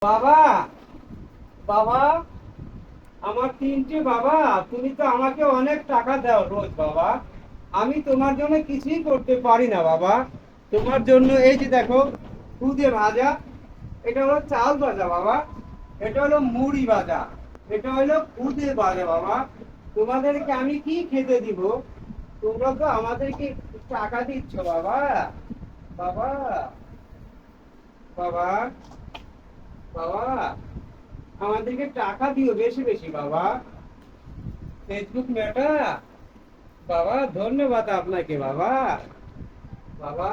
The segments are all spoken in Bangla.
বাবা, বাবা, আমার তিনটে বাবা, তুমি তো আমাকে অনেক টাকা দাও রোজ বাবা। আমি তোমার জন্য কিছুই করতে পারি না বাবা। তোমার জন্য এই যে দেখো, খুদে ভাজা, এটা হলো চাল ভাজা বাবা, এটা হলো মুড়ি ভাজা, এটা হলো খুদে ভাজা বাবা। তোমাদেরকে আমি কি খেতে দিব? তোমরা তো আমাদেরকে টাকা দিচ্ছ বাবা। বাবা, বাবা, বাবা, আমাদেরকে টাকা দিও বেশি বেশি বাবা। ফেসবুক মেটা, বাবা ধন্যবাদ আপনাকে বাবা। বাবা,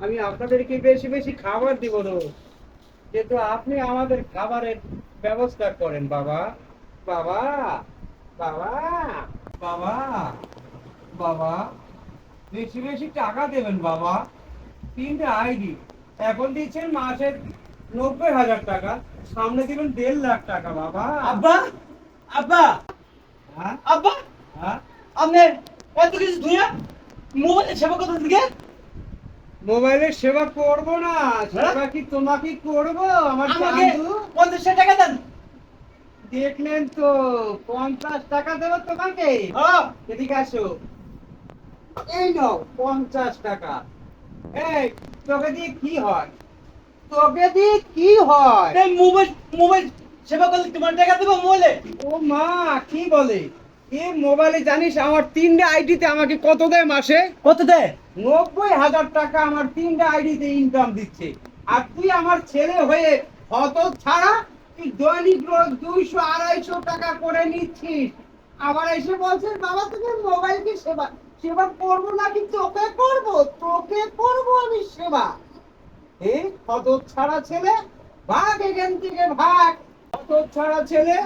আমি আপনাদেরকে বেশি বেশি খাবার দিব রোজ, যেহেতু আপনি আমাদের খাবারের ব্যবস্থা করেন বাবা। বাবা, বাবা, বাবা, বাবা, বেশি বেশি টাকা দেবেন বাবা। তিনটে আইডি, এখন দিচ্ছেন মাসে 90,000 টাকা, সামনে দিবেন 1.5 লাখ টাকা বাবা। আব্বা, আব্বা, হ্যাঁ, আব্বা, হ্যাঁ, আপনি এত কিছু ধুইয়া মোবাইলে সেবা কথা থেকে মোবাইলের সেবা করব না, হ্যাঁ? সেবা কি তোমাকে করব? আমার আমাকে চান্দু, 50 টাকা দেন। দেখলেন তো, 50 টাকা দেবো তোমাকে। হ্যাঁ, এদিকে আসো, এই নাও 50 টাকা। এই, তোকে দিয়ে কি হয়? তোকে দিয়ে কি হয়? এই মোবাইল সেবা করলে তোমার টাকা দেবো মোবাইলে? ও মা, কি বলে? এ মোবাইলে জানিস আমার 3টে আইডিতে আমাকে কত দেয় মাসে? কত দেয়? 90,000 টাকা আমার 3টে আইডিতে ইনকাম দিচ্ছে। আর তুই আমার ছেলে হয়ে হত ছাড়া, তুই দৈনিক রোজ 200-250 টাকা করে নিচ্ছিস। আবার এসে বলছিস বাবা তুমি মোবাইলকে সেবা সেবা করবো নাকি তোকে করব? তোকে করব আমি সেবা। এই হত ছাড়া ছেলে, ভাগ এখান থেকে ভাগ। হত ছাড়া ছেলে,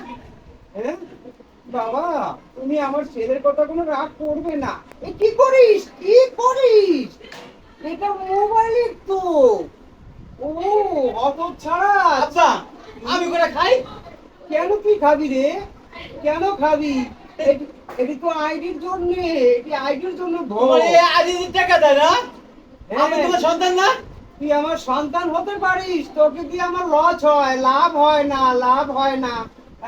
হ্যাঁ? বাবা, তুমি আমার ছেলের কথা কোনো রাগ করবে না। এ কি করিস, কি করিস? এটা মোবাইলের তো। ও, অত ছাড়া। আব্বা, আমি করে খাই। কেন তুই খাবি রে? কেন খাবি? এটি তো আইডির জন্য, এটি আইডির জন্য তোমার এই আদি টাকা দেয় না? আমি হ্যাঁ, তোমার সন্তান না? তুই আমার সন্তান হতে পারিস, তোকে দিয়ে আমার লস হয়, লাভ হয় না, লাভ হয় না।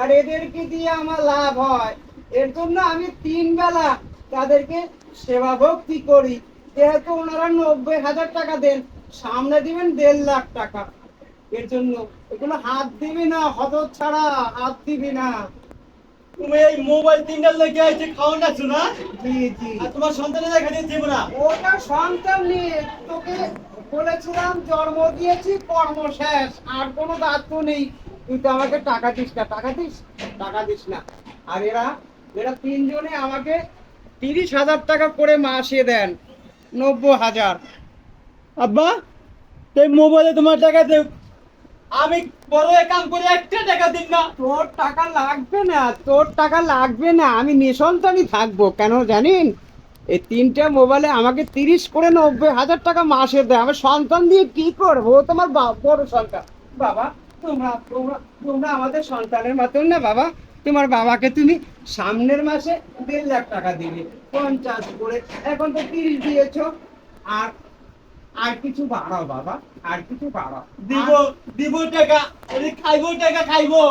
আর এদেরকে দিয়ে আমার লাভ হয়। এর জন্য আমি 3 বেলা তাদেরকে সেবা ভক্তি করি। যেহেতু ওনারা 90,000 টাকা দেন, সামনে দিবেন 1.5 লাখ টাকা। এর জন্য এগুলো হাত দিবি না, হত ছাড়া হাত দিবি না। তুমি এই মোবাইল তিনটার লেগে আছে খাওয়ান না শোনা। জি, জি, আর তোমার সন্তানের দেখা দিয়ে দিব না। ওটা সন্তান নিয়ে তোকে বলেছিলাম, জন্ম দিয়েছি, কর্ম শেষ, আর কোনো দায়িত্ব নেই। তুই তো আমাকে টাকা দিস না, টাকা দিস, টাকা দিস না। আর এরা এরা তিনজনে আমাকে 30,000 টাকা করে মাসে দেন, 90,000। আব্বা, এই মোবাইলে তোমার টাকা দেব, আমি বড় এক কাম করে একটা টাকা দিন না। তোর টাকা লাগবে না, তোর টাকা লাগবে না, আমি নিঃসন্তানই থাকবো। কেন জানিন? এই 3টে মোবাইলে আমাকে 30 করে 90,000 টাকা মাসে দেয়। আমার সন্তান দিয়ে কি করবো? ও তোমার বড় সন্তান বাবা। তোমরা তোমরা তোমরা আমাদের সন্তানের মতন না বাবা। তোমার বাবাকে তুমি সামনের মাসে 1.5 লাখ টাকা দিবে, 50 করে। এখন তো 30 দিয়েছো। আর আর কিছু বাড়াও বাবা, আর কিছু বাড়াও। দিব, দিব টাকা, এই খাইবো টাকা খাইবো।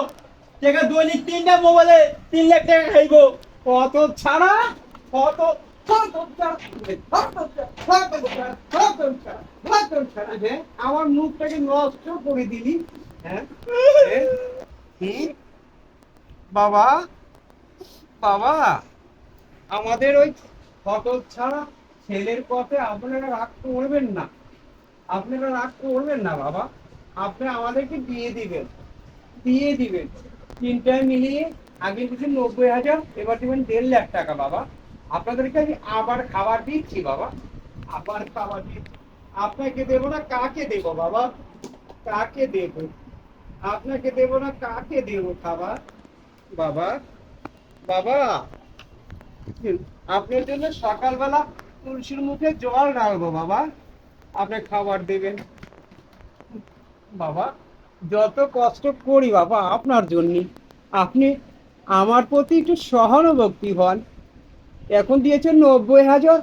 টাকা দৈনিক তিনটা মোবাইলে 3 লাখ টাকা খাইবো। কত ছাড়া, কত কত ছাড়া, কত ছাড়া, কত ছাড়া, কত ছাড়া, কত ছাড়া। হ্যাঁ, আমার মুখটাকে নষ্ট করে দিলি। হ্যাঁ, কি বাবা, বাবা, আমাদের ওই কত ছাড়া ছেলের পথে আপনারা রাগ করবেন না, আপনারা রাগ করবেন না বাবা। আপনি আমাদেরকে দিয়ে দিবেন, দিয়ে দিবেন। 3টায় মিলিয়ে আগে দিচ্ছেন 90,000, এবার দিবেন 1.5 লাখ টাকা বাবা। আপনাদেরকে আমি আবার খাবার দিচ্ছি বাবা, আবার খাবার দিচ্ছি। আপনাকে দেবো না কাকে দেবো বাবা? কাকে দেবো? আপনাকে দেবো না কাকে দেবো খাবার বাবা? বাবা, আপনার জন্য সকালবেলা তুলসীর মুখে জল ঢালবো বাবা, আপনি খাবার দেবেন বাবা। যত কষ্ট করি বাবা আপনার জন্য, আপনি আমার প্রতি একটু সহানুভূতি হন। এখন দিয়েছেন 90,000,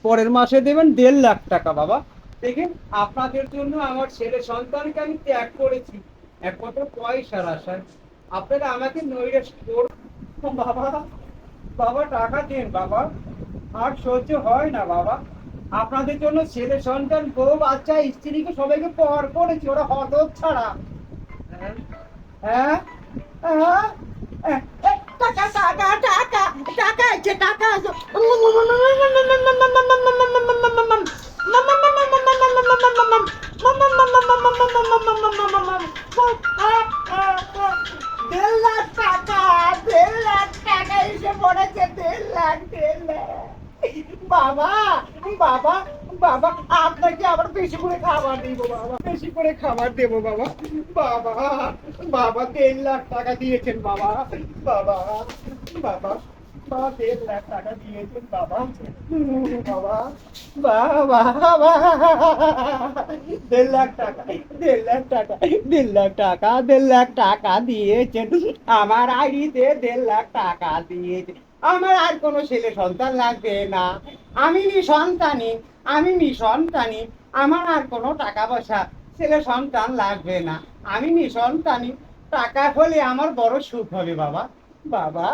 পরের মাসে দেবেন 1.5 লাখ টাকা বাবা। দেখেন, আপনাদের জন্য আমার ছেলে সন্তানকে আমি ত্যাগ করেছি। এক কত পয়সার আশায় আপনারা আমাকে নৈরাশ কর বাবা। বাবা টাকা দিন বাবা, আর সহ্য হয় না বাবা। আপনাদের জন্য ছেলে সন্তান বউ বাচ্চা স্ত্রীকে সবাইকে পর করেছি, ওরা হত ছাড়া। হ্যাঁ হ্যাঁ হ্যাঁ, টাকা টাকা টাকা টাকা আছে, টাকা আছে। দেড় লাখ টাকা, 1.5 লাখ টাকা এসে পড়েছে, 1.5 লাখ, 1.5 লাখ। বাবা বাবা বাবা, আপনাকে আবার বেশি করে খাবার দিব বাবা, বেশি করে খাবার দেবো বাবা। বাবা বাবা 1.5 লাখ টাকা দিয়েছেন বাবা। বাবা বাবা বাবা 1.5 লাখ টাকা দিয়েছেন বাবা। বাবা বাবা বাবা 1.5 লাখ টাকা, 1.5 লাখ টাকা, 1.5 লাখ টাকা, 1.5 লাখ টাকা দিয়েছেন আমার আইডিতে, 1.5 লাখ টাকা দিয়েছেন। আমার আর কোনো ছেলে সন্তান লাগবে না, আমি নিঃসন্তানী, আমি নিঃসন্তানী। আমার আর কোনো টাকা পয়সা ছেলে সন্তান লাগবে না, আমি নিঃসন্তানী। টাকা হলে আমার বড় সুখ হবে বাবা। বাবা